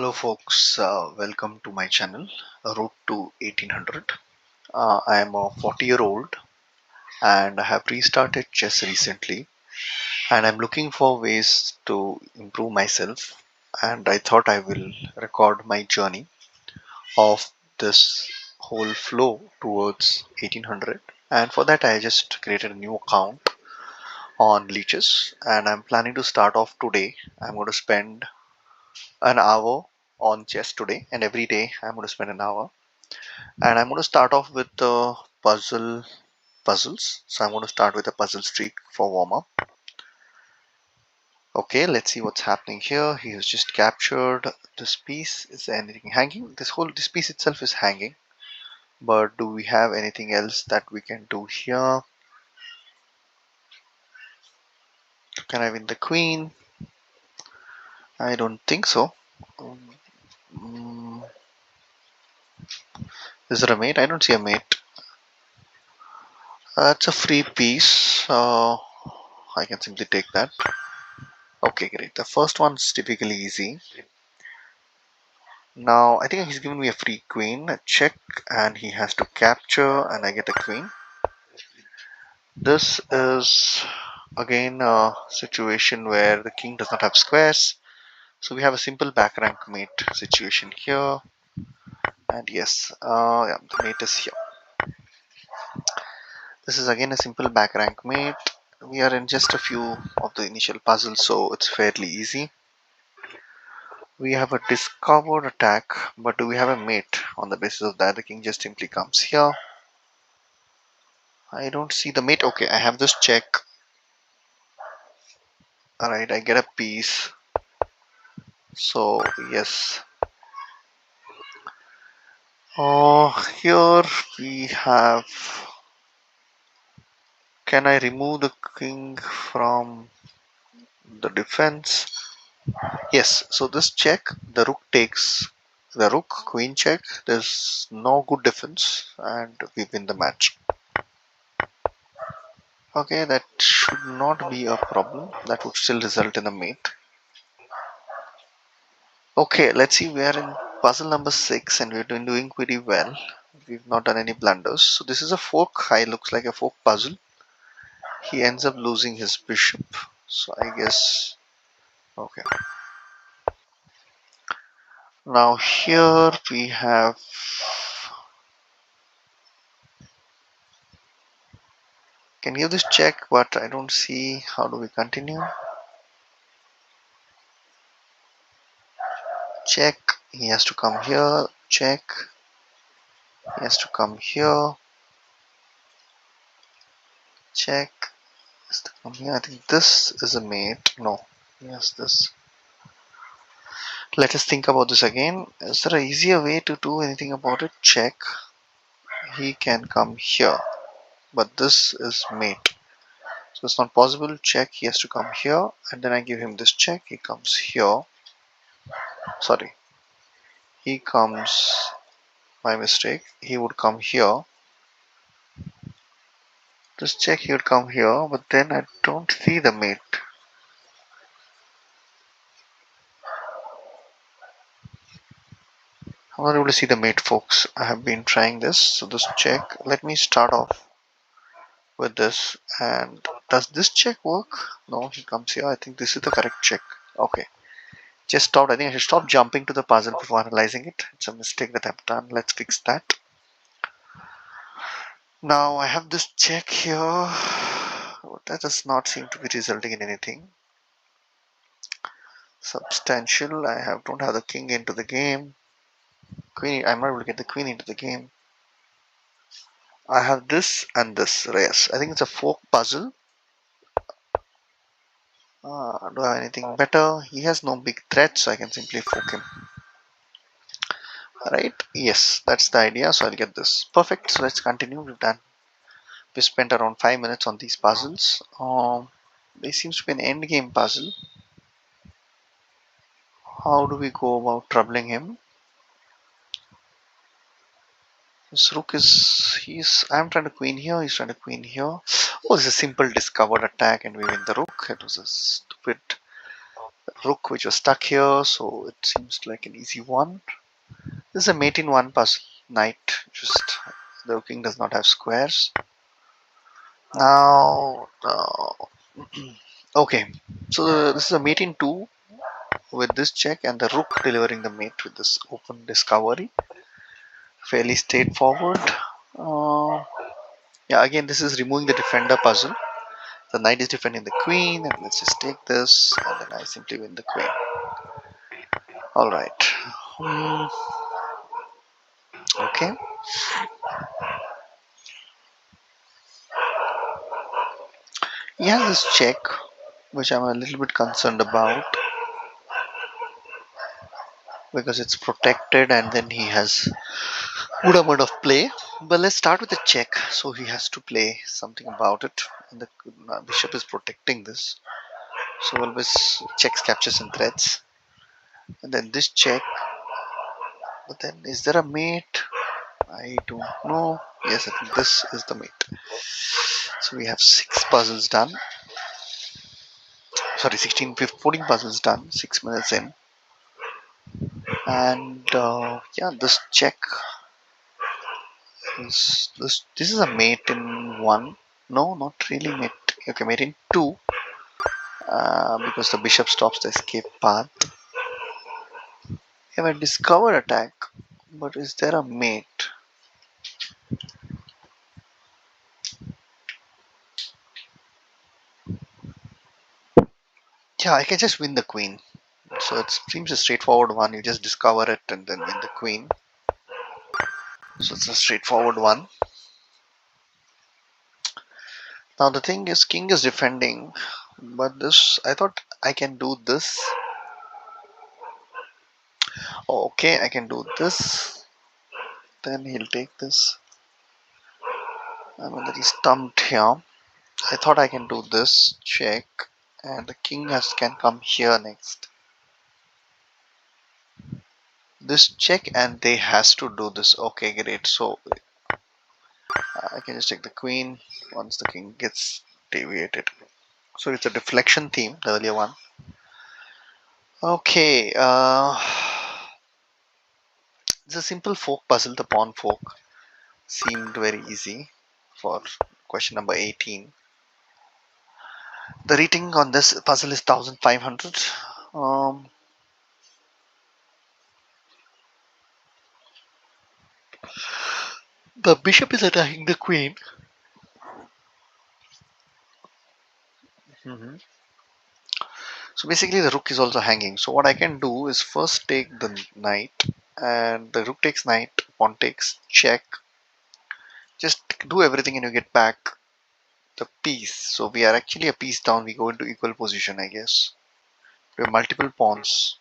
Hello folks, welcome to my channel, Road to 1800. I am a 40-year-old and I have restarted chess recently and I'm looking for ways to improve myself, and I thought I will record my journey of this whole flow towards 1800, and for that I just created a new account on Leeches and I'm planning to start off today. I'm going to spend an hour on chess today, and every day I'm going to spend an hour. And I'm going to start off with the puzzles. So I'm going to start with a puzzle streak for warm up. Okay, let's see what's happening here. He has just captured this piece. Is there anything hanging? This piece itself is hanging. But do we have anything else that we can do here? Can I win the queen? I don't think so. Mm, is there a mate? I don't see a mate. That's a free piece. I can simply take that. Okay, great. The first one's typically easy. Now, I think he's given me a free queen, a check, and he has to capture, and I get a queen. This is again a situation where the king does not have squares. So we have a simple back rank mate situation here. And yes, yeah, the mate is here. This is again a simple back rank mate. We are in just a few of the initial puzzles, so it's fairly easy. We have a discovered attack, but do we have a mate? On the basis of that, the king just simply comes here. I don't see the mate. Okay, I have this check. Alright, I get a piece. So, yes. Oh, here we have. Can I remove the king from the defense? Yes, so this check, the rook takes the rook, queen check. There's no good defense, and we win the match. Okay, that should not be a problem. That would still result in a mate. Okay, let's see. We are in puzzle number 6 and we're doing pretty well. We've not done any blunders. So this is a fork. It looks like a fork puzzle. He ends up losing his bishop. So I guess, okay. Now here we have, can give this check, but I don't see how do we continue. Check. He has to come here. Check. He has to come here. Check. He has to come here. I think this is a mate. No. Yes, this. Let us think about this again. Is there an easier way to do anything about it? Check. He can come here. But this is mate. So it's not possible. Check. He has to come here. And then I give him this check. He comes here. Sorry. He comes. My mistake. He would come here. This check he would come here. But then I don't see the mate. I'm not able to see the mate, folks. I have been trying this. So this check. Let me start off with this. And does this check work? No, he comes here. I think this is the correct check. Okay, just stopped. I think I should stop jumping to the puzzle before analyzing it. It's a mistake that I've done. Let's fix that. Now I have this check here. That does not seem to be resulting in anything substantial. Don't have the king into the game. Queen. I'm not able to get the queen into the game. I have this and this. Yes, I think it's a fork puzzle. Do I have anything better? He has no big threat, so I can simply fork him. Alright, yes, that's the idea. So I'll get this. Perfect. So let's continue. We spent around 5 minutes on these puzzles. There seems to be an endgame puzzle. How do we go about troubling him? This rook is, I'm trying to queen here, he's trying to queen here. Oh, it's a simple discovered attack and we win the rook. It was a stupid Rook which was stuck here, so it seems like an easy one. This is a mate in one puzzle. Knight, just the king does not have squares. Now, okay, so this is a mate in two with this check and the rook delivering the mate with this open discovery. Fairly straightforward. Uh, yeah, again, this is removing the defender puzzle. The knight is defending the queen, and let's just take this, and then I simply win the queen. All right. Hmm, okay. He has this check, which I'm a little bit concerned about because it's protected, and then he has good amount of play. But let's start with the check. So he has to play something about it, and the bishop is protecting this. So always checks, captures, and threats. And then this check. But then, is there a mate? I don't know. Yes, I think this is the mate. So we have 6 puzzles done. Sorry, 16, 14 puzzles done. 6 minutes in. And yeah, this check is this is a mate in one. No, not really mate. Okay, mate in two. Because the bishop stops the escape path. We have a discover attack, but is there a mate? Yeah, I can just win the queen. So it seems a straightforward one. You just discover it and then win the queen. So it's a straightforward one. Now the thing is, king is defending, but this I thought I can do this. Oh, okay, I can do this. Then he'll take this. I'm a little stumped here. I thought I can do this check, and the king can come here next. This check, and they has to do this. Okay, great. So I can just take the queen once the king gets deviated. So it's a deflection theme, the earlier one. Okay, it's a simple fork puzzle. The pawn fork seemed very easy for question number 18. The rating on this puzzle is 1500. Um, the bishop is attacking the queen. Mhm. So basically, the rook is also hanging. So what I can do is first take the knight, and the rook takes knight, pawn takes check. Just do everything, and you get back the piece. So we are actually a piece down. We go into equal position, I guess. We have multiple pawns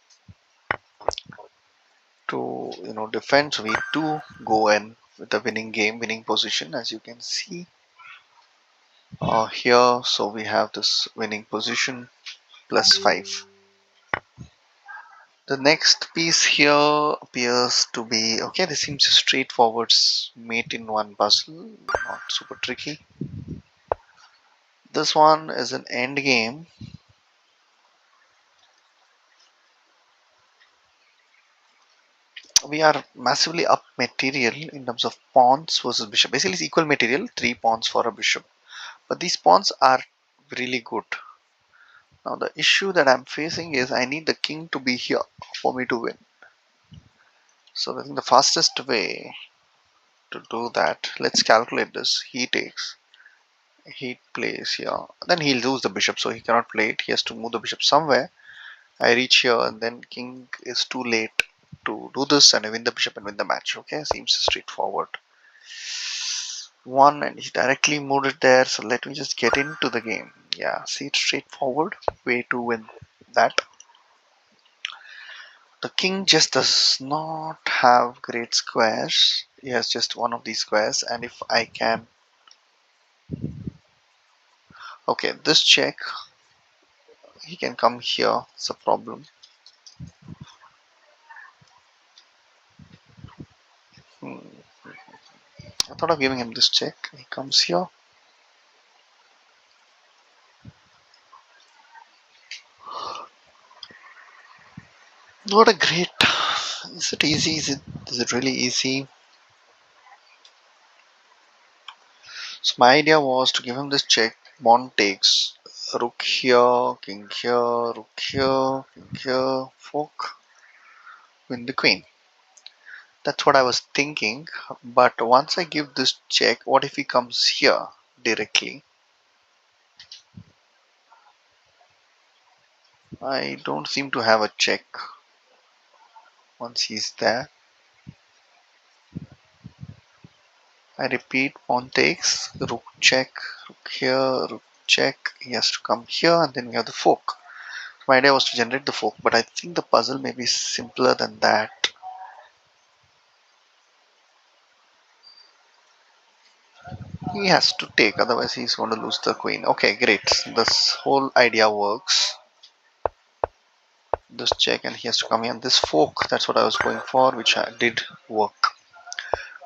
to defend. So we do go in with the winning position, as you can see here. So we have this winning position +5. The next piece here appears to be okay. This seems straightforward. Mate in one puzzle, not super tricky. This one is an end game. We are massively up material in terms of pawns versus bishop. Basically, it's equal material, 3 pawns for a bishop. But these pawns are really good. Now the issue that I'm facing is I need the king to be here for me to win. So I think the fastest way to do that, let's calculate this. He plays here. Then he'll lose the bishop, so he cannot play it. He has to move the bishop somewhere. I reach here, and then king is too late to do this, and I win the bishop and win the match. Okay, seems straightforward. One, and he directly moved it there. So let me just get into the game. Yeah, see, it's straightforward way to win that. The king just does not have great squares. He has just one of these squares, and if I can, okay, this check, he can come here. It's a problem. Hmm. I thought of giving him this check. He comes here. What a great. Is it easy? Is it really easy? So my idea was to give him this check. Pawn takes rook here, king here, rook here, king here, fork, win the queen. That's what I was thinking. But once I give this check, what if he comes here directly? I don't seem to have a check once he's there. I repeat, pawn takes, rook check, rook here, rook check. He has to come here, and then we have the fork. My idea was to generate the fork, but I think the puzzle may be simpler than that. He has to take, otherwise he's going to lose the queen. Okay, great. This whole idea works. This check, and he has to come here. And this fork, that's what I was going for, which I did work.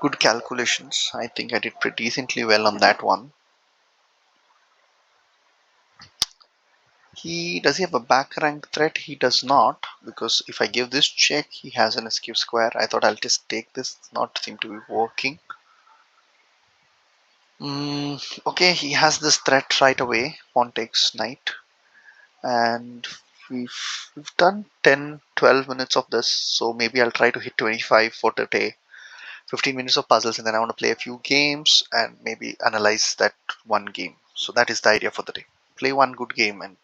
Good calculations. I think I did pretty decently well on that one. Does he have a back rank threat? He does not, because if I give this check, he has an escape square. I thought I'll just take this. Not seem to be working. Okay, he has this threat right away. Pawn takes knight, and we've done 10, 12 minutes of this. So maybe I'll try to hit 25 for the day. 15 minutes of puzzles, and then I want to play a few games and maybe analyze that one game. So that is the idea for the day. Play one good game and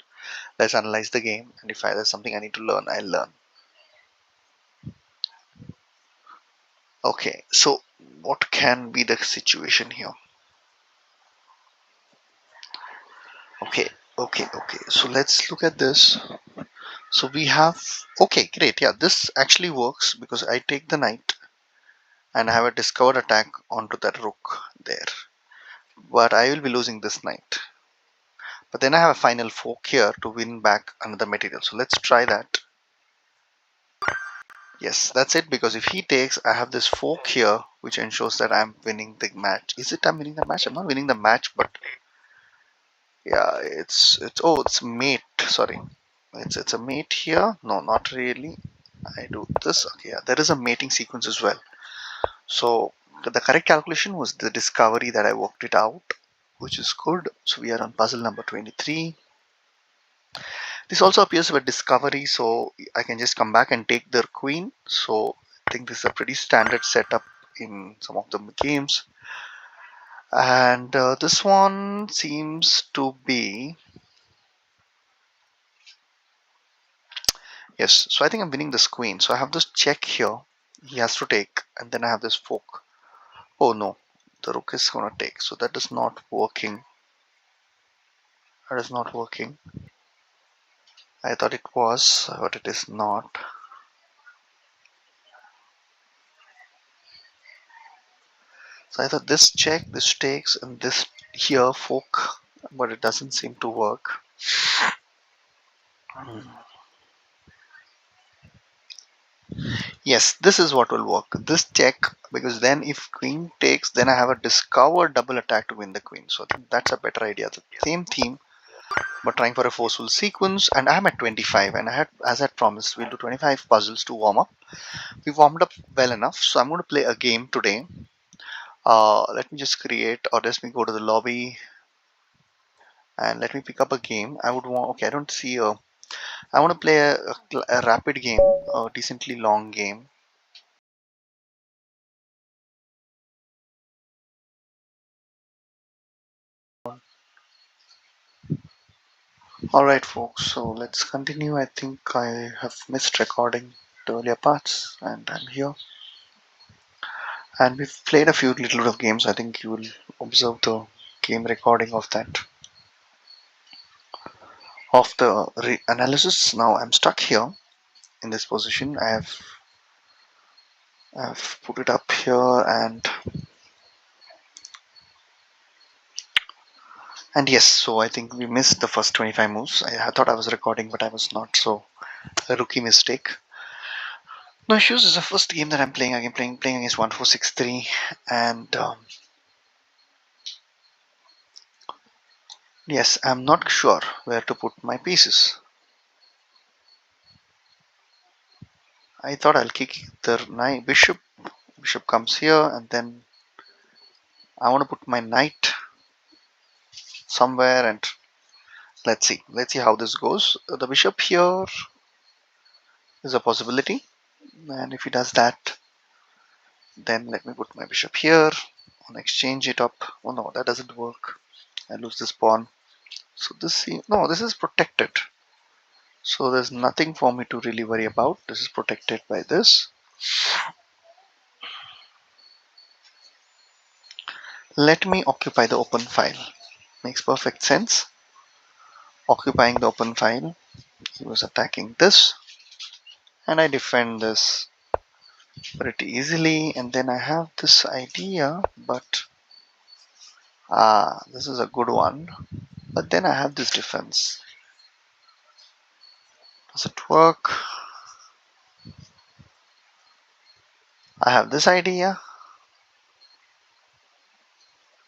let's analyze the game. And if there's something I need to learn, I'll learn. Okay, so what can be the situation here? Okay, okay. So let's look at this. So we have, okay, great. Yeah, this actually works because I take the knight and I have a discovered attack onto that rook there. But I will be losing this knight. But then I have a final fork here to win back another material. So let's try that. Yes, that's it, because if he takes, I have this fork here which ensures that I'm winning the match. Is it I'm winning the match? I'm not winning the match, but yeah, it's mate. Sorry. It's a mate here. No, not really. I do this. Okay, yeah, there is a mating sequence as well. So the correct calculation was the discovery that I worked it out, which is good. So we are on puzzle number 23. This also appears to be a discovery, so I can just come back and take their queen. So I think this is a pretty standard setup in some of the games. And this one seems to be, yes, so I think I'm winning this queen. So I have this check here. He has to take, and then I have this fork. Oh no, the rook is gonna take. So that is not working. That is not working. I thought it was, but it is not. So I thought this check, this takes, and this here fork, but it doesn't seem to work. Yes, this is what will work. This check, because then if queen takes, then I have a discovered double attack to win the queen. So I think that's a better idea. The same theme, but trying for a forceful sequence. And I'm at 25, and I had, as I promised, we'll do 25 puzzles to warm up. We warmed up well enough, so I'm going to play a game today. Let me just create, or let me go to the lobby and let me pick up a game. I would want. Okay, I don't see a. I want to play a rapid game, a decently long game. Alright folks, so let's continue. I think I have missed recording the earlier parts and I'm here. And we've played a few little bit of games. I think you will observe the game recording of that. Of the analysis. Now I'm stuck here in this position. I've put it up here and yes, so I think we missed the first 25 moves. I thought I was recording, but I was not, so a rookie mistake. No issues. This is the first game that I'm playing. I'm playing against 1463, and yes, I'm not sure where to put my pieces. I thought I'll kick the knight bishop. Bishop comes here, and then I want to put my knight somewhere, and let's see how this goes. The bishop here is a possibility, and if he does that, then let me put my bishop here and exchange it up. Oh no, that doesn't work. I lose this pawn. So no, this is protected. So there's nothing for me to really worry about. This is protected by this. Let me occupy the open file. Makes perfect sense. Occupying the open file. He was attacking this, and I defend this pretty easily. And then I have this idea, but this is a good one. But then I have this defense. Does it work? I have this idea.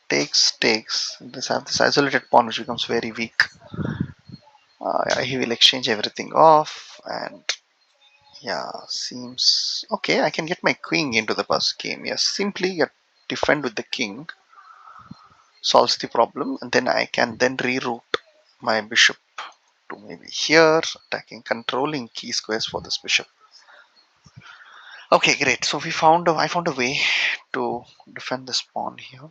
Takes. This have this isolated pawn which becomes very weak. He will exchange everything off, and yeah, seems okay. I can get my queen into the first game. Yes, simply defend with the king solves the problem, and then I can then reroute my bishop to maybe here, attacking, controlling key squares for this bishop. Okay, great. So I found a way to defend this pawn here.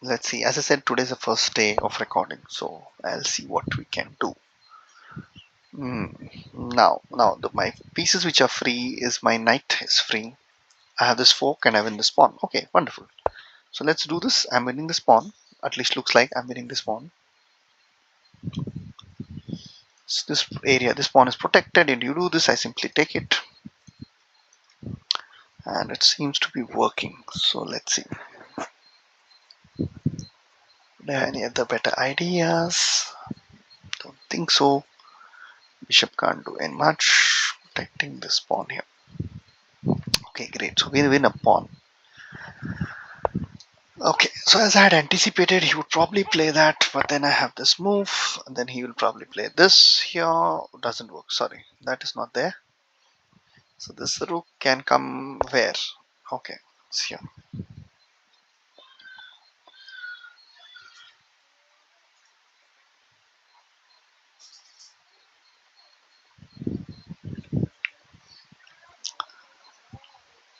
Let's see. As I said, today is the first day of recording, so I'll see what we can do. Now my pieces which are free is my knight is free. I have this fork and I win this pawn. Okay, wonderful. So let's do this. I'm winning this pawn. At least looks like I'm winning this pawn. So this area, this pawn is protected, and you do this, I simply take it. And it seems to be working. So let's see. Do I have any other better ideas? Don't think so. Bishop can't do any much. Protecting this pawn here. Okay, great. So we win a pawn. Okay, so as I had anticipated, he would probably play that, but then I have this move, and then he will probably play this here. Doesn't work, sorry, that is not there. So this rook can come where? Okay, it's here.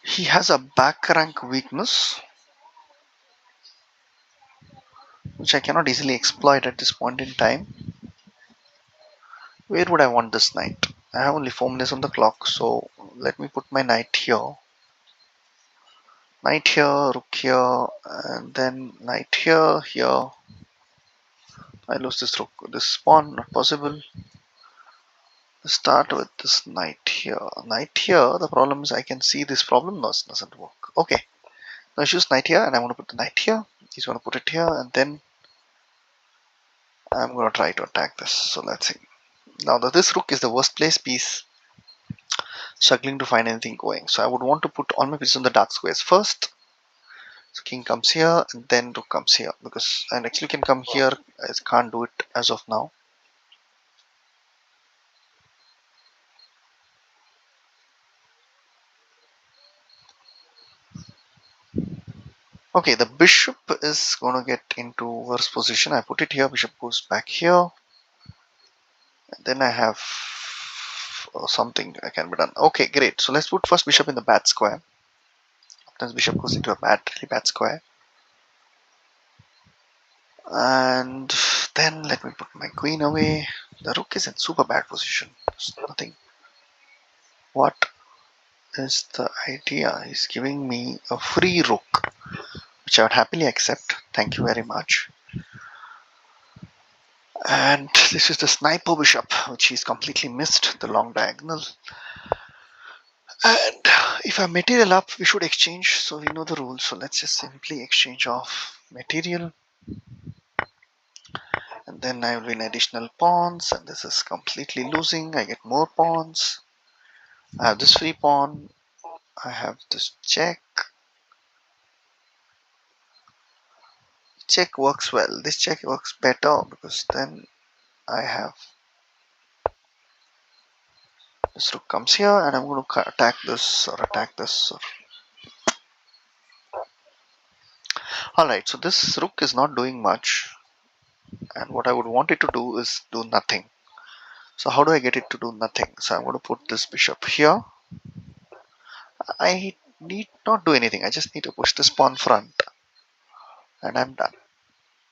He has a back rank weakness, which I cannot easily exploit at this point in time. Where would I want this knight? I have only 4 minutes on the clock, so let me put my knight here. Knight here, rook here, and then knight here, here. I lose this rook, this pawn, not possible. Start with this knight here. Knight here, the problem is I can see this problem. No, it doesn't work. Okay, now I choose knight here, and I want to put the knight here. He's going to put it here, and then I'm going to try to attack this. So let's see. Now this rook is the worst place piece, struggling to find anything going. So I would want to put all my pieces on the dark squares first. So king comes here, and then rook comes here, because and actually can come here. I can't do it as of now. Okay, the bishop is going to get into worse position. I put it here, bishop goes back here. And then I have something that can be done. Okay, great. So let's put first bishop in the bad square. Sometimes bishop goes into a really bad square. And then let me put my queen away. The rook is in super bad position. There's nothing. What is the idea? He's giving me a free rook, which I would happily accept. Thank you very much. And this is the sniper bishop, which he's completely missed, the long diagonal. And if I material up, we should exchange. So we know the rules. So let's just simply exchange off material. And then I will win additional pawns. And this is completely losing. I get more pawns. I have this free pawn. I have this check. Check works well. This check works better because then I have This rook comes here, and I'm going to attack this or attack this. Alright, so this rook is not doing much, and what I would want it to do is do nothing. So how do I get it to do nothing? So I'm going to put this bishop here. I need not do anything. I just need to push this pawn front, and I'm done.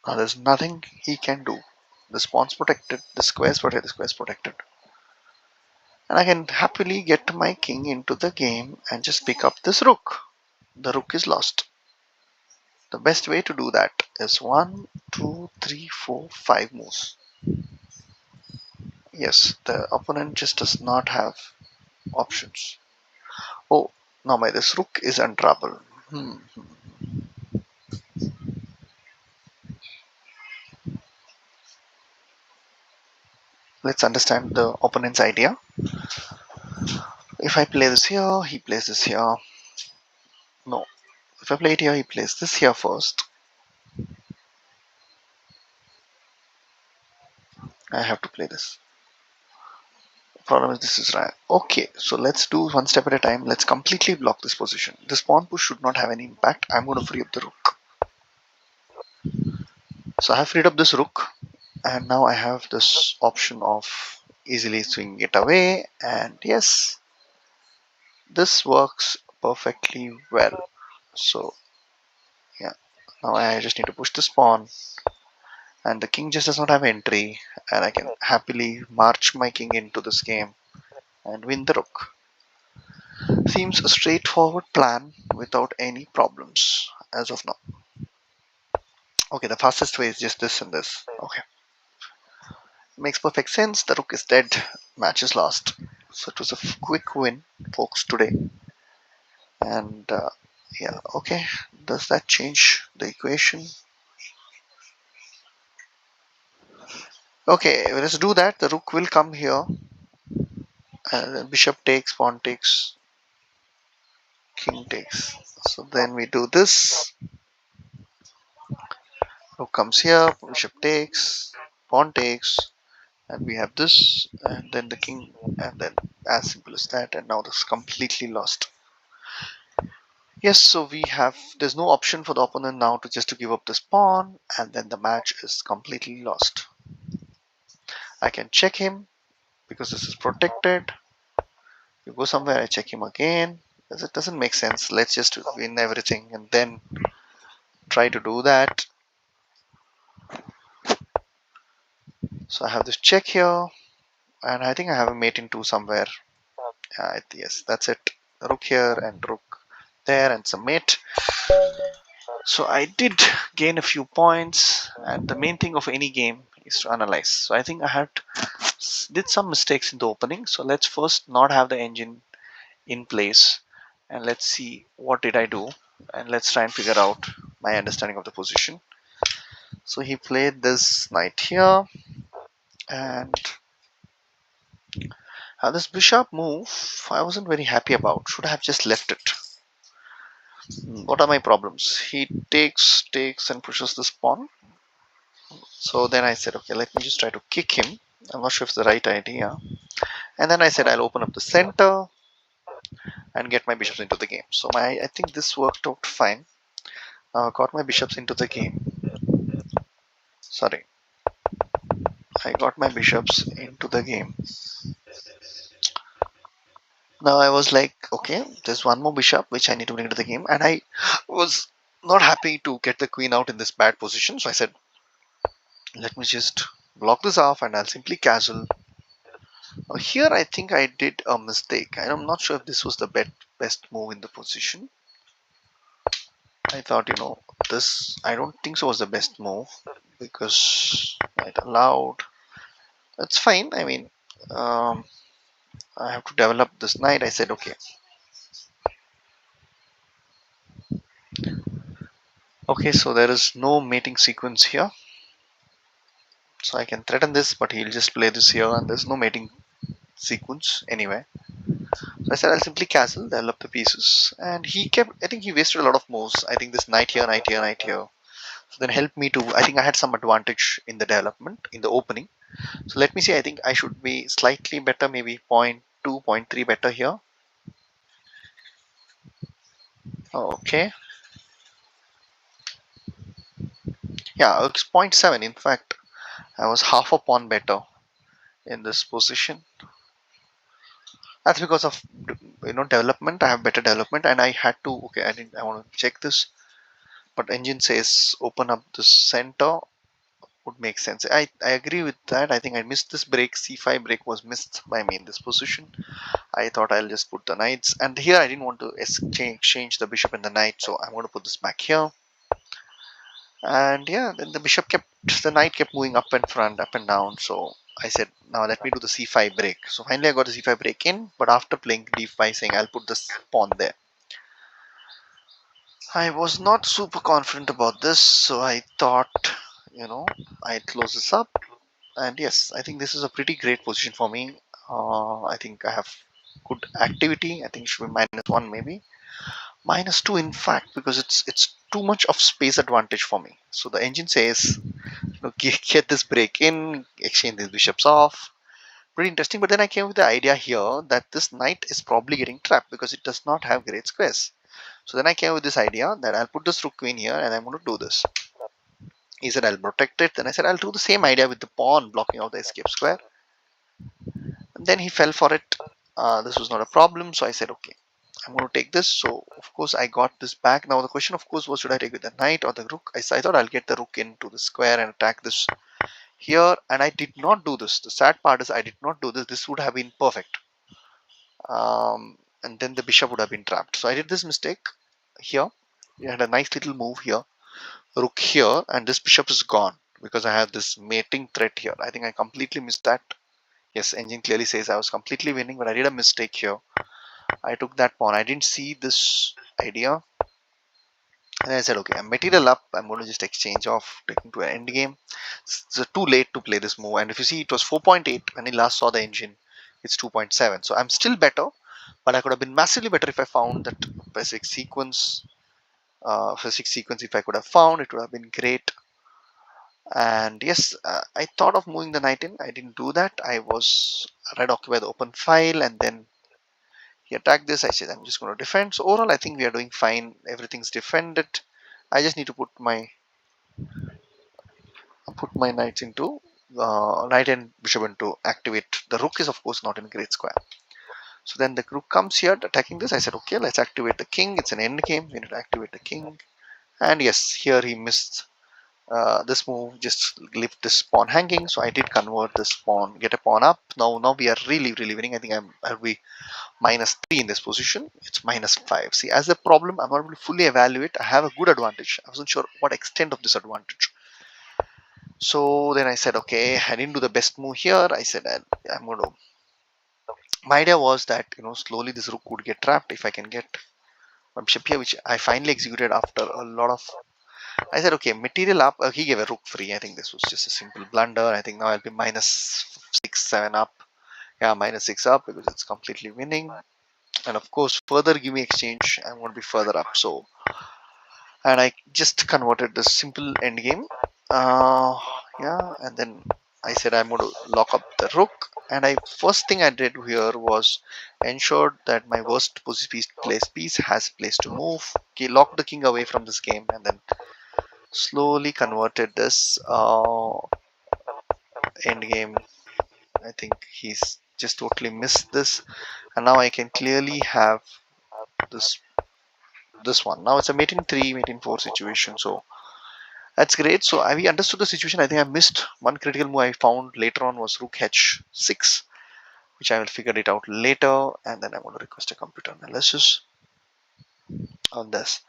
Now there's nothing he can do. This pawn's protected, the square's protected, the square's protected. And I can happily get my king into the game and just pick up this rook. The rook is lost. The best way to do that is 1, 2, 3, 4, 5 moves. Yes, the opponent just does not have options. Oh, now my this rook is in trouble. Let's understand the opponent's idea. If I play this here, he plays this here. No. If I play it here, he plays this here first. I have to play this. The problem is this is right. Okay, so let's do one step at a time. Let's completely block this position. This pawn push should not have any impact. I'm going to free up the rook. So I have freed up this rook, and now I have this option of easily swinging it away, and yes, this works perfectly well. So yeah, now I just need to push this pawn, and the king just does not have entry, and I can happily march my king into this game and win the rook. Seems a straightforward plan without any problems as of now. Okay, the fastest way is just this and this. Okay, makes perfect sense. The rook is dead. Match is lost. So it was a quick win, folks, today. And yeah, okay. Does that change the equation? Okay, let's do that. The rook will come here. And then bishop takes, pawn takes, king takes. So then we do this. Rook comes here, bishop takes, pawn takes, and we have this, and then the king, and then as simple as that. And now this is completely lost. Yes, so we have, there's no option for the opponent now to just to give up this pawn, and then the match is completely lost. I can check him because this is protected. You go somewhere, I check him again because it doesn't make sense. Let's just win everything and then try to do that. So I have this check here, and I think I have a mate in 2 somewhere. Yes, that's it. Rook here and rook there and some mate. So I did gain a few points, and the main thing of any game is to analyze. So I think I had did some mistakes in the opening. So let's first not have the engine in place, and let's see what did I do, and let's try and figure out my understanding of the position. So he played this knight here, and this bishop move I wasn't very happy about. Should I have just left it? What are my problems? He takes and pushes this pawn. So then I said, okay, let me just try to kick him. I'm not sure if it's the right idea. And then I said I'll open up the center and get my bishops into the game. So I think this worked out fine. Got my bishops into the game. Sorry, I got my bishops into the game. Now I was like, okay, there's one more bishop which I need to bring into the game, and I was not happy to get the queen out in this bad position. So I said, let me just block this off, and I'll simply castle. Now here I think I did a mistake. I'm not sure if this was the best move in the position. I thought, this, I don't think so was the best move because it allowed. That's fine. I mean, I have to develop this knight. I said, okay. Okay, so there is no mating sequence here. So I can threaten this, but he'll just play this here, and there's no mating sequence anyway. So I said I'll simply castle, develop the pieces, and he kept. I think he wasted a lot of moves. I think this knight here, knight here, knight here. So then helped me to. I think I had some advantage in the development in the opening. So let me see. I think I should be slightly better, maybe 0.2, 0.3 better here. Okay. Yeah, it's 0.7. In fact, I was half a pawn better in this position. That's because of development. I have better development, and I had to. Okay, I want to check this, but engine says open up the center would make sense. I agree with that. I think I missed this break. C5 break was missed by me in this position. I thought I'll just put the knights, and here I didn't want to exchange the bishop and the knight, so I'm going to put this back here. And yeah, then the knight kept moving up and front, up and down. So I said, now let me do the c5 break. So finally I got the c5 break in, but after playing d5, saying I'll put this pawn there. I was not super confident about this, so I thought, I'd close this up. And yes, I think this is a pretty great position for me. I think I have good activity. I think it should be -1 maybe. -2 in fact, because it's too much of space advantage for me. So the engine says, get this break in, exchange these bishops off. Pretty interesting. But then I came with the idea here that this knight is probably getting trapped because it does not have great squares. So then I came with this idea that I'll put this rook queen here and I'm going to do this. He said I'll protect it. Then I said I'll do the same idea with the pawn blocking out the escape square. And then he fell for it. This was not a problem. So I said, okay, I'm going to take this. So of course I got this back. Now the question of course was, should I take with the knight or the rook? I thought I'll get the rook into the square and attack this here, and I did not do this. The sad part is I did not do this. This would have been perfect. And then the bishop would have been trapped. So I did this mistake here. We had a nice little move here. Rook here, and this bishop is gone because I have this mating threat here. I think I completely missed that. Yes, engine clearly says I was completely winning, but I did a mistake here. I took that pawn. I didn't see this idea. And I said, okay, I'm material up. I'm going to just exchange off, taking to an end game. It's too late to play this move. And if you see, it was 4.8 when I last saw the engine. It's 2.7. So I'm still better, but I could have been massively better if I found that basic sequence. Physics sequence, if I could have found, it would have been great. And yes, I thought of moving the knight in. I didn't do that. I was red occupied the open file, and then he attacked this. I said I'm just going to defend. So overall, I think we are doing fine. Everything's defended. I just need to put my knights into knight and bishop into activate. The rook is of course not in great square. So then the rook comes here attacking this. I said, okay, let's activate the king. It's an end game. We need to activate the king. And yes, here he missed this move. Just left this pawn hanging. So I did convert this pawn, get a pawn up. Now we are really winning. I think I'll be -3 in this position. It's -5. See, as a problem, I'm not able to fully evaluate. I have a good advantage. I wasn't sure what extent of this advantage. So then I said, okay, I didn't do the best move here. I said, I'm going to. My idea was that, slowly this rook would get trapped if I can get my bishop here, which I finally executed after a lot of. I said, okay, material up. He gave a rook free. I think this was just a simple blunder. I think now I'll be -6, 7 up. Yeah, -6 up because it's completely winning. And of course, further give me exchange. I'm going to be further up. So, and I just converted the simple end game. Yeah, and then I said I'm going to lock up the rook, and I first thing I did here was ensured that my worst piece has place to move. Okay, lock the king away from this game, and then slowly converted this end game. I think he's just totally missed this, and now I can clearly have this one. Now it's a mate in 3, mate in 4 situation. So that's great. So we understood the situation. I think I missed one critical move I found later on was rook h6, which I will figure it out later. And then I'm going to request a computer analysis on this.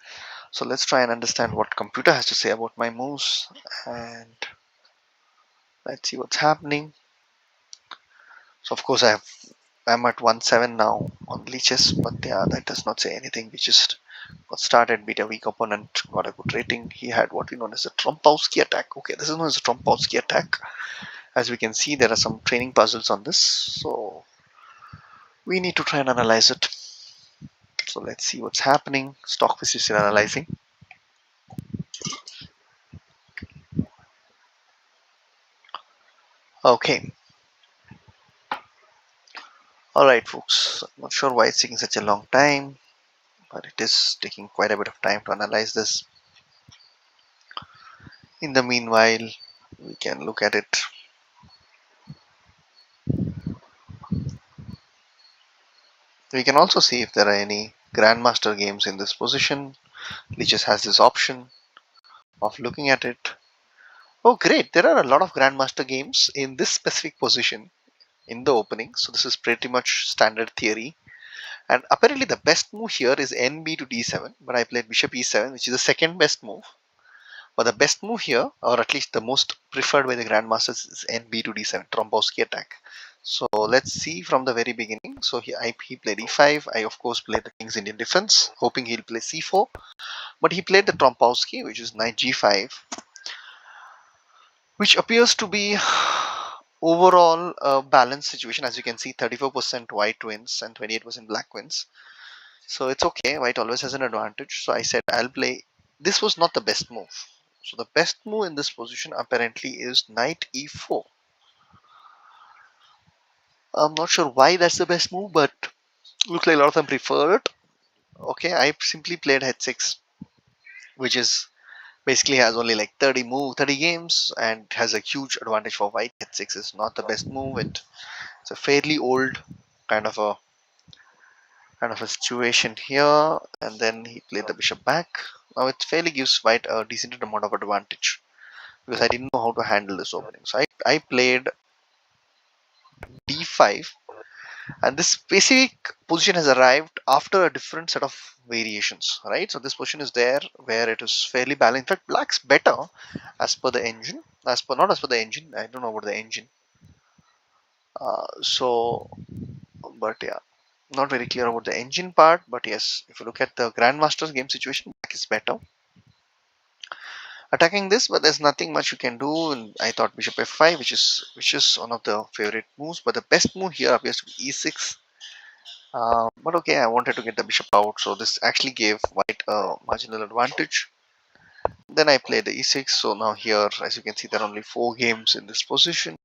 So let's try and understand what computer has to say about my moves. And let's see what's happening. So of course I'm at 1-7 now on leeches, but yeah, that does not say anything. We just got started, beat a weak opponent, got a good rating. He had what we know as a Trompowsky attack. Okay, this is known as a Trompowsky attack. As we can see, there are some training puzzles on this, so we need to try and analyze it. So let's see what's happening. Stockfish is still analyzing. Okay. Alright folks, I'm not sure why it's taking such a long time, but it is taking quite a bit of time to analyze this. In the meanwhile, we can look at it. We can also see if there are any Grandmaster games in this position. Lichess has this option of looking at it. Oh great, there are a lot of Grandmaster games in this specific position in the opening. So this is pretty much standard theory. And apparently the best move here is NB to D7, but I played Bishop E7, which is the second best move. But the best move here, or at least the most preferred by the grandmasters, is NB to D7, Trombowski attack. So let's see from the very beginning. So he played E5. I of course played the King's Indian defense, hoping he'll play C4. But he played the Trombowski, which is Knight G5, which appears to be overall a balanced situation. As you can see, 34% white wins and 28% black wins. So it's okay. White always has an advantage. So I said I'll play. This was not the best move. So the best move in this position apparently is Knight E4. I'm not sure why that's the best move, but looks like a lot of them prefer it. Okay, I simply played H6, which is basically has only like 30 games and has a huge advantage for white. H6 is not the best move. It's a fairly old kind of a situation here, and then he played the bishop back. Now it fairly gives white a decent amount of advantage because I didn't know how to handle this opening. So I played d5, and this specific position has arrived after a different set of variations, right? So this position is there where it is fairly balanced. In fact, black's better as per the engine. Not as per the engine. I don't know about the engine. So, but yeah, not very clear about the engine part. But yes, if you look at the Grandmaster's game situation, black is better attacking this, but there's nothing much you can do. And I thought bishop f5, which is one of the favorite moves, but the best move here appears to be e6. But okay, I wanted to get the bishop out, so this actually gave white a marginal advantage. Then I played the e6, so now here, as you can see, there are only 4 games in this position.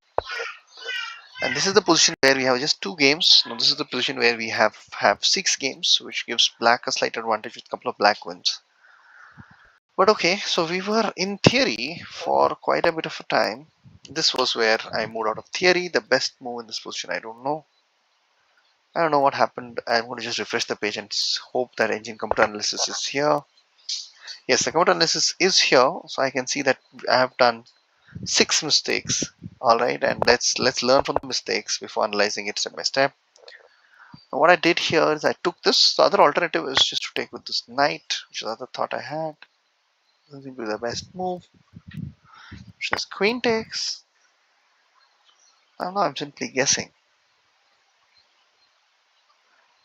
And this is the position where we have just 2 games. Now this is the position where we have 6 games, which gives black a slight advantage with a couple of black wins. But okay, so we were in theory for quite a bit of a time. This was where I moved out of theory. The best move in this position, I don't know. I don't know what happened. I'm going to just refresh the page and hope that engine computer analysis is here. Yes, the computer analysis is here, so I can see that I have done 6 mistakes. All right, and let's learn from the mistakes before analyzing it step by step. Now, what I did here is I took this. The other alternative is just to take with this knight, which is the other thought I had. This will be the best move. Which is queen takes. Now I'm simply guessing.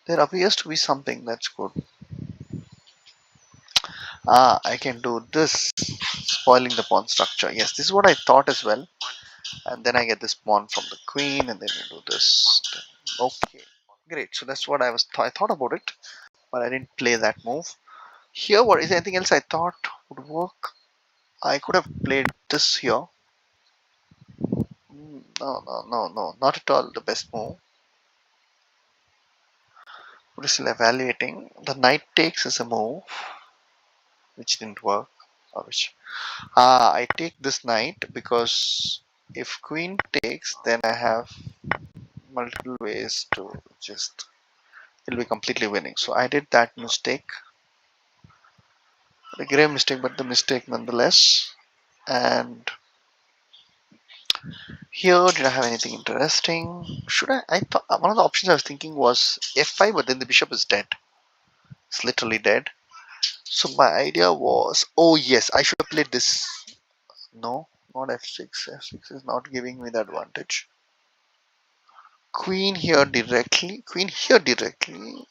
There appears to be something that's good. I can do this, spoiling the pawn structure. Yes, this is what I thought as well. And then I get this pawn from the queen, and then you do this. Okay, great. So that's what I thought about it, but I didn't play that move. Here, what is there anything else I thought would work? I could have played this here. No, not at all the best move. We're still evaluating. The knight takes is a move, which didn't work. Or which I take this knight because if queen takes, then I have multiple ways to just it'll be completely winning. So I did that mistake, a grave mistake, but the mistake nonetheless. And here, did I have anything interesting? Should I thought one of the options I was thinking was f5, but then the bishop is dead. It's literally dead. So my idea was, oh yes, I should have played this. No, not f6. F6 is not giving me the advantage. Queen here directly. Queen here directly.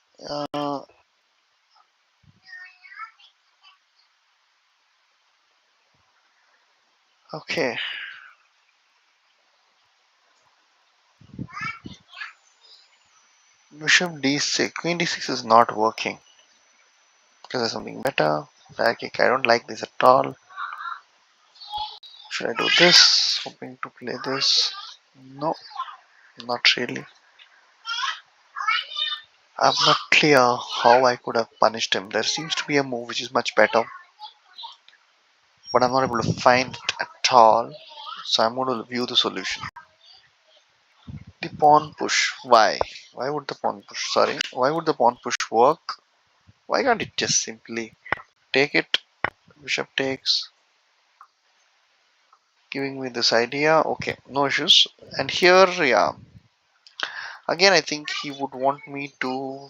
Okay. Bishop d6. Queen d6 is not working. Because there's something better. Back kick. I don't like this at all. Should I do this? Hoping to play this. No, not really. I'm not clear how I could have punished him. There seems to be a move which is much better, but I'm not able to find it at all. So I'm going to view the solution. The pawn push. Why? Why would the pawn push? Sorry. Why would the pawn push work? Why can't it just simply take it? Bishop takes, giving me this idea. Okay, no issues. And here, yeah. Again, I think he would want me to.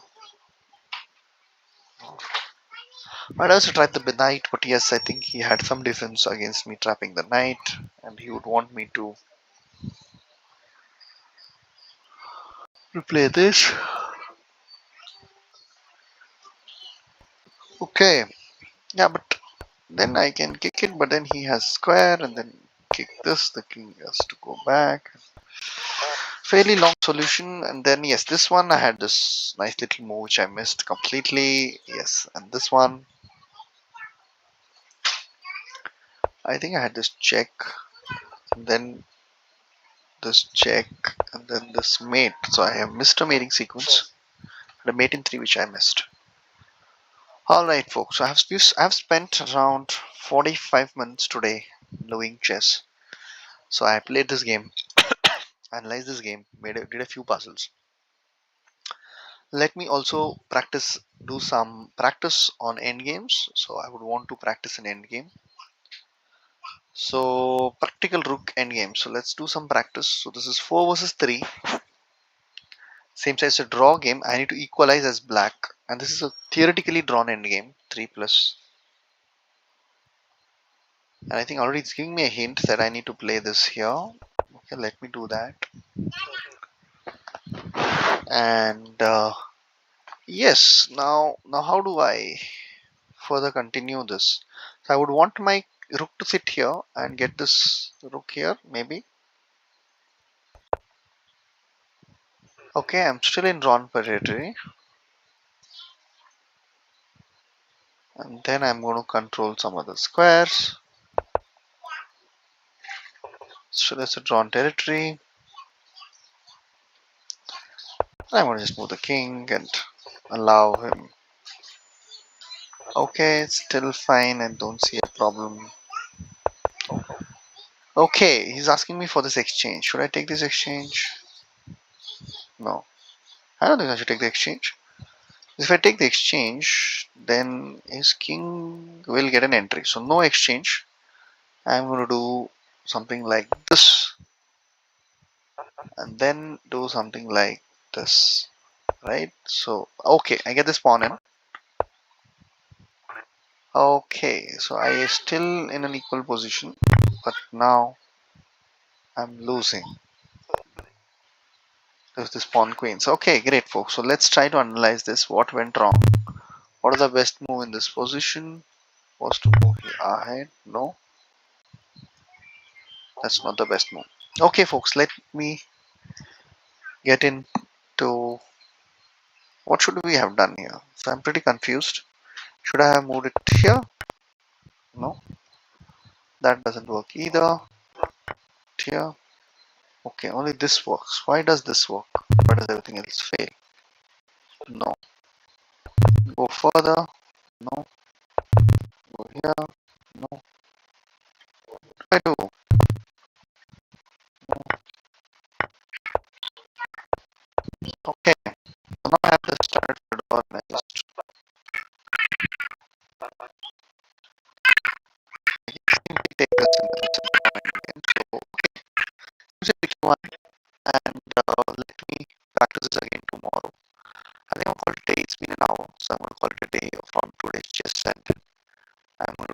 I'd also try the knight, but yes, I think he had some defense against me trapping the knight, and he would want me to replay this. Okay, yeah, but then I can kick it, but then he has square, and then kick this. The king has to go back. Fairly long solution, and then yes, this one I had this nice little move which I missed completely. Yes, and this one I think I had this check, and then this check, and then this mate. So I have missed a mating sequence, and a mate in 3 which I missed. Alright folks, so I've spent around 45 minutes today doing chess. So I played this game, analyzed this game, did a few puzzles. Let me also do some practice on endgames. So I would want to practice an endgame. So practical rook endgame. So let's do some practice. So this is 4 versus 3. Same size, a draw game. I need to equalize as black. And this is a theoretically drawn endgame. 3 plus. And I think already it's giving me a hint that I need to play this here. Okay, let me do that. And yes, now how do I further continue this? So I would want my rook to sit here and get this rook here, maybe. Okay, I'm still in drawn territory. And then I'm going to control some other squares. So that's a drawn territory. I'm going to just move the king and allow him. Okay, it's still fine. I don't see a problem. Okay, he's asking me for this exchange. Should I take this exchange? No. I don't think I should take the exchange. If I take the exchange, then his king will get an entry. So no exchange. I'm going to do something like this. And then do something like this. Right? So, okay, I get this pawn in. Okay, so I am still in an equal position. But now I'm losing. There's this pawn queens. Okay, great folks. So let's try to analyze this. What went wrong? What is the best move in this position? Was to move here ahead? No, that's not the best move. Okay, folks, let me get into what should we have done here. So I'm pretty confused. Should I have moved it here? No, that doesn't work either. Here. Okay, only this works. Why does this work? Why does everything else fail? No. Go further. No. Go here. No. I do. Okay. So now I have the standard field organized. Simply take this and then it's again. So okay. Use it which one and let me practice this again tomorrow. I think I'll call it a day. It's been an hour, so I'm gonna call it a day from today's chess and I'm gonna